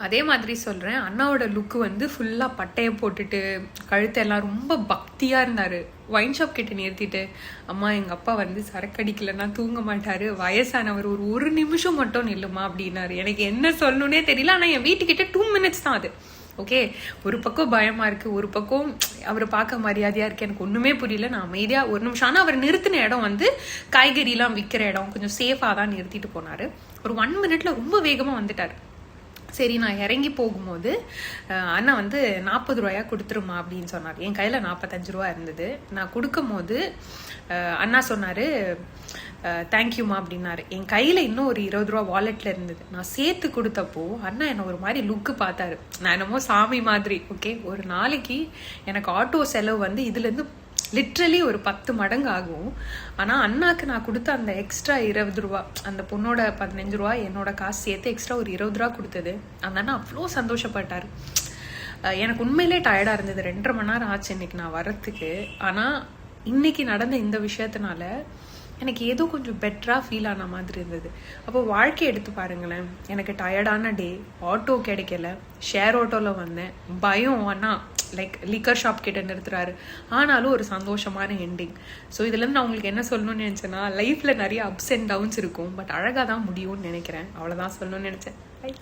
அதே மாதிரி சொல்கிறேன், அண்ணாவோட லுக்கு வந்து ஃபுல்லாக பட்டையை போட்டுட்டு கழுத்தெல்லாம் ரொம்ப பக்தியாக இருந்தார். ஒயின் ஷாப் கிட்ட நிறுத்திட்டு, அம்மா எங்கள் அப்பா வந்து சரக்கடிக்கலைன்னா தூங்க மாட்டார், வயசானவர், ஒரு நிமிஷம் மட்டும் நில்லுமா அப்படின்னாரு. எனக்கு என்ன சொல்லணுன்னே தெரியல. ஆனால் என் வீட்டுக்கிட்ட 2 minutes தான் அது. ஓகே, ஒரு பக்கம் பயமாக இருக்குது, ஒரு பக்கம் அவரை பார்க்க மரியாதையாக இருக்குது. எனக்கு ஒன்றுமே புரியல. நான் அமைதியாக 1 நிமிஷம். ஆனால் அவர் நிறுத்தின இடம் வந்து காய்கறிலாம் விற்கிற இடம், கொஞ்சம் சேஃபாக தான் நிறுத்திட்டு போனார். ஒரு 1 minute ரொம்ப வேகமாக வந்துட்டார். சரி, நான் இறங்கி போகும்போது அண்ணா வந்து 40 ரூபாயா கொடுத்துருமா அப்படின்னு சொன்னார். என் கையில் 45 ரூபா இருந்தது. நான் கொடுக்கும் போது அண்ணா சொன்னார் தேங்க்யூமா அப்படின்னாரு. என் கையில் இன்னும் ஒரு 20 ரூபா வாலெட்டில் இருந்தது. நான் சேர்த்து கொடுத்தப்போ அண்ணா என்னை ஒரு மாதிரி லுக்கு பார்த்தாரு. நான் என்னமோ சாமி மாதிரி. ஓகே, ஒரு நாளைக்கு எனக்கு ஆட்டோ செலவு வந்து இதுலேருந்து லிட்ரலி ஒரு 10 மடங்கு ஆகும். ஆனால் அண்ணாக்கு நான் கொடுத்த அந்த எக்ஸ்ட்ரா 20 ரூபா, அந்த பொண்ணோட 15 ரூபா, என்னோட காசு சேர்த்து எக்ஸ்ட்ரா ஒரு 20 ரூபா கொடுத்தது. அந்த அண்ணா அவ்வளோ சந்தோஷப்பட்டார். எனக்கு உண்மையிலே டயர்டாக இருந்தது. 2.5 மணி நேரம் ஆச்சு இன்னைக்கு நான் வரத்துக்கு. ஆனால் இன்னைக்கு நடந்த இந்த விஷயத்தினால எனக்கு ஏதோ கொஞ்சம் பெட்டராக ஃபீல் ஆன மாதிரி இருந்தது. அப்போ வாழ்க்கையை எடுத்து பாருங்களேன். எனக்கு டயர்டான டே, ஆட்டோ கிடைக்கல, ஷேர் ஆட்டோவில் வந்தேன், பயம், அண்ணா லைக் லிக்கர் ஷாப் கிட்ட நிறுத்துறாரு, ஆனாலும் ஒரு சந்தோஷமான எண்டிங். ஸோ இதுலேருந்து நான் உங்களுக்கு என்ன சொல்லணும்னு நினச்சேன்னா, லைஃப்பில் நிறைய அப்ஸ் அண்ட் டவுன்ஸ் இருக்கும், பட் அழகாக தான் முடியும்னு நினைக்கிறேன். அவ்வளோதான் சொல்லணும்னு நினச்சேன். பை.